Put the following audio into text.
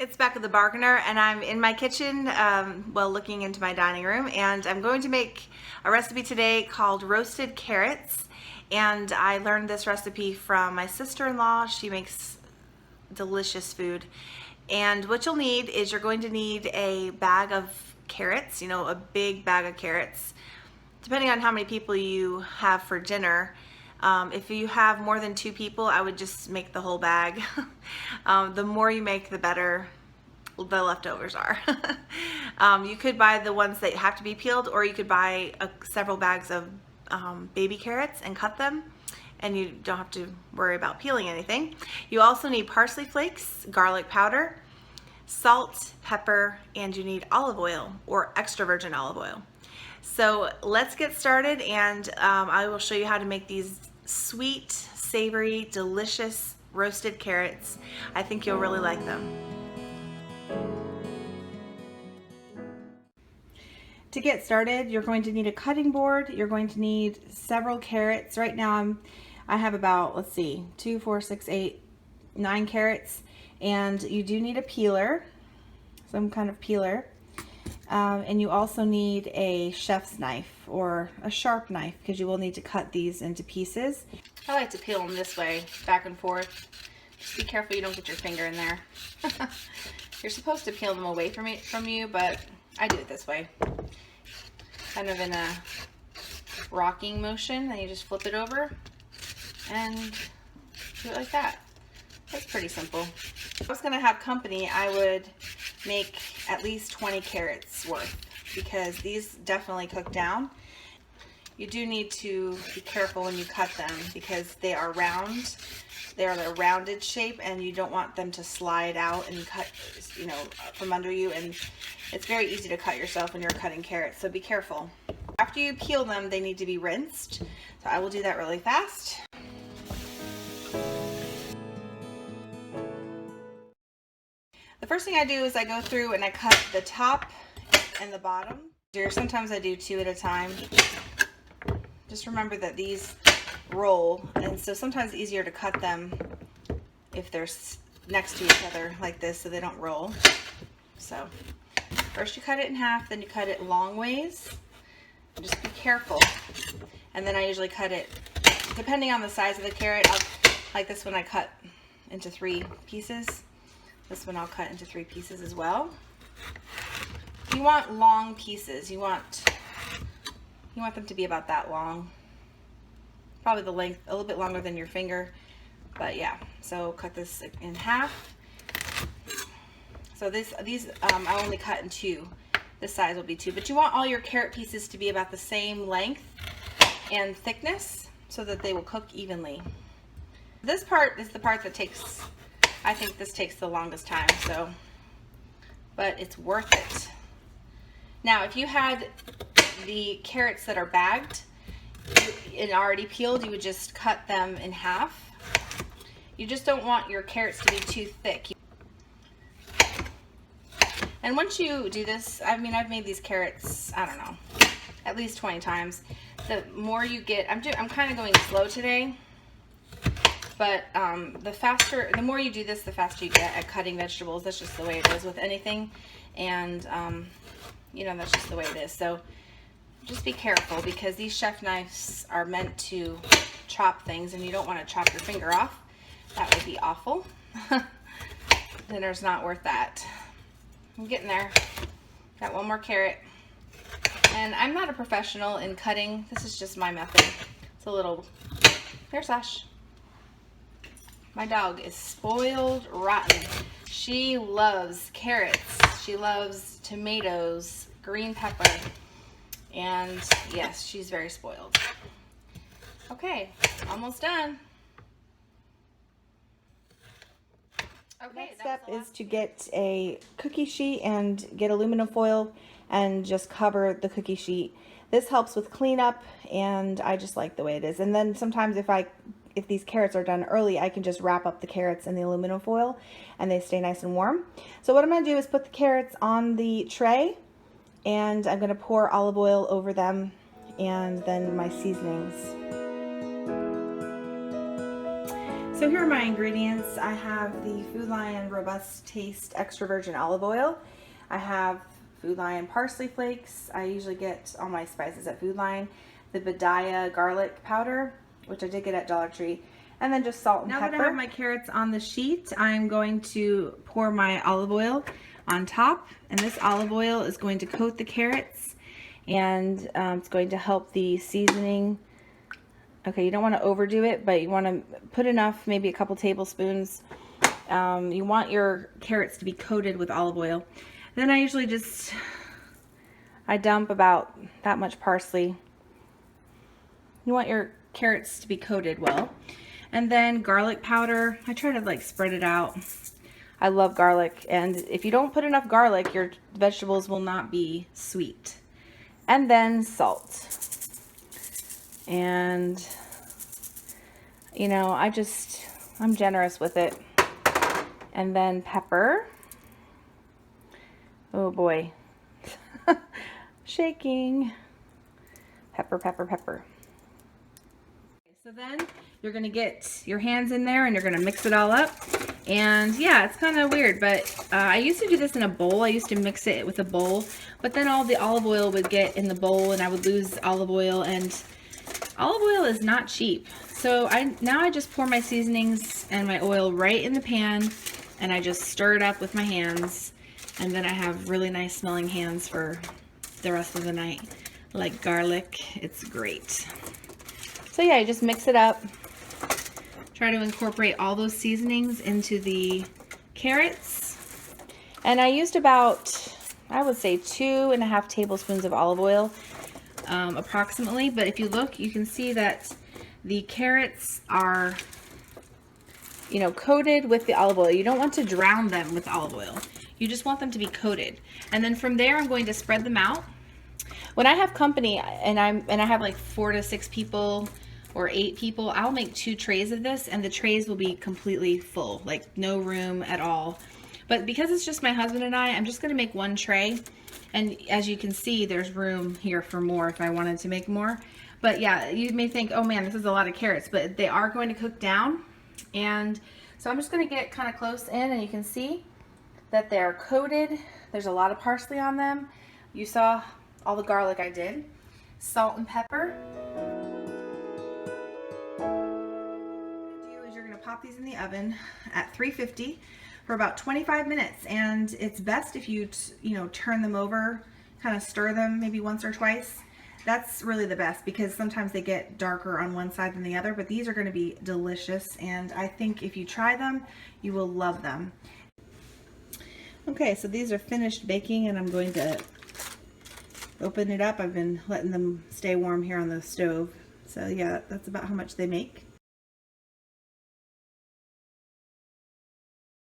It's Becca the Bargainer, and I'm in my kitchen, looking into my dining room, and I'm going to make a recipe today called roasted carrots. And I learned this recipe from my sister-in-law. She makes delicious food. And what you'll need is you're going to need a bag of carrots, a big bag of carrots, depending on how many people you have for dinner. If you have more than 2 people, I would just make the whole bag. The more you make, the better the leftovers are. You could buy the ones that have to be peeled, or you could buy several bags of baby carrots and cut them, and you don't have to worry about peeling anything. You also need parsley flakes, garlic powder, salt, pepper, and you need olive oil or extra virgin olive oil. So let's get started, and I will show you how to make these sweet, savory, delicious roasted carrots. I think you'll really like them. To get started, you're going to need a cutting board. You're going to need several carrots. Right now I have about, 2, 4, 6, 8, 9 carrots, and you do need a peeler, some kind of peeler. And you also need a chef's knife or a sharp knife, because you will need to cut these into pieces. I like to peel them this way, back and forth. Just be careful you don't get your finger in there. You're supposed to peel them away from you, but I do it this way. Kind of in a rocking motion, then you just flip it over and do it like that. That's pretty simple. If I was going to have company, I would make at least 20 carrots worth, because these definitely cook down. You do need to be careful when you cut them, because they are round. They are a rounded shape, and you don't want them to slide out and cut, from under you. And it's very easy to cut yourself when you're cutting carrots, so be careful. After you peel them, they need to be rinsed. So I will do that really fast. The first thing I do is I go through and I cut the top and the bottom. Sometimes I do 2 at a time. Just remember that these roll, and so sometimes it's easier to cut them if they're next to each other like this, so they don't roll. So first you cut it in half, then you cut it long ways. Just be careful. And then I usually cut it, depending on the size of the carrot, like this one I cut into 3 pieces. This one I'll cut into 3 pieces as well. You want long pieces. You want them to be about that long. Probably the length, a little bit longer than your finger, but yeah. So cut this in half. So these I only cut in 2. This size will be 2, but you want all your carrot pieces to be about the same length and thickness so that they will cook evenly. This part is the part that I think this takes the longest time, but it's worth it. Now, if you had the carrots that are bagged and already peeled, you would just cut them in half. You just don't want your carrots to be too thick. And once you do this, I've made these carrots, I don't know, at least 20 times. The more you get, I'm kind of going slow today. But the more you do this, the faster you get at cutting vegetables. That's just the way it is with anything. And, that's just the way it is. So just be careful, because these chef knives are meant to chop things, and you don't want to chop your finger off. That would be awful. Dinner's not worth that. I'm getting there. Got one more carrot. And I'm not a professional in cutting. This is just my method. It's a little... Here, Sash. My dog is spoiled rotten. She loves carrots. She loves tomatoes, green pepper, and yes, she's very spoiled. Okay, almost done. Okay, next step is to get a cookie sheet and get aluminum foil and just cover the cookie sheet. This helps with cleanup, and I just like the way it is. And then sometimes if these carrots are done early, I can just wrap up the carrots in the aluminum foil and they stay nice and warm. So what I'm going to do is put the carrots on the tray, and I'm going to pour olive oil over them, and then my seasonings. So here are my ingredients. I have the Food Lion Robust Taste Extra Virgin Olive Oil. I have Food Lion parsley flakes. I usually get all my spices at Food Lion. The Badaya garlic powder, which I did get at Dollar Tree, and then just salt and pepper. Now that I have my carrots on the sheet, I'm going to pour my olive oil on top, and this olive oil is going to coat the carrots, and it's going to help the seasoning. Okay, you don't want to overdo it, but you want to put enough, maybe a couple tablespoons. You want your carrots to be coated with olive oil. Then I usually I dump about that much parsley. You want your carrots to be coated well. And then garlic powder. I try to like spread it out. I love garlic, and if you don't put enough garlic, your vegetables will not be sweet. And then salt. And you know, I'm generous with it. And then pepper. Oh boy. Shaking. Pepper, pepper, pepper. So then you're going to get your hands in there and you're going to mix it all up. And yeah, it's kind of weird, but I used to do this in a bowl. I used to mix it with a bowl, but then all the olive oil would get in the bowl and I would lose olive oil, and olive oil is not cheap. So now I just pour my seasonings and my oil right in the pan, and I just stir it up with my hands, and then I have really nice smelling hands for the rest of the night. Like garlic, it's great. So yeah, you just mix it up. Try to incorporate all those seasonings into the carrots. And I used about, I would say 2.5 tablespoons of olive oil, approximately. But if you look, you can see that the carrots are, you know, coated with the olive oil. You don't want to drown them with olive oil. You just want them to be coated. And then from there, I'm going to spread them out. When I have company and I have like 4 to 6 people or 8 people, I'll make 2 trays of this, and the trays will be completely full, like no room at all. But because it's just my husband and I'm just gonna make 1 tray. And as you can see, there's room here for more if I wanted to make more. But yeah, you may think, oh man, this is a lot of carrots, but they are going to cook down. And so I'm just gonna get kind of close in, and you can see that they're coated. There's a lot of parsley on them. You saw all the garlic I did. Salt and pepper. Pop these in the oven at 350 for about 25 minutes, and it's best if you turn them over, kind of stir them maybe once or twice. That's really the best, because sometimes they get darker on one side than the other, but these are going to be delicious, and I think if you try them, you will love them. Okay, so these are finished baking, and I'm going to open it up. I've been letting them stay warm here on the stove. So yeah, that's about how much they make.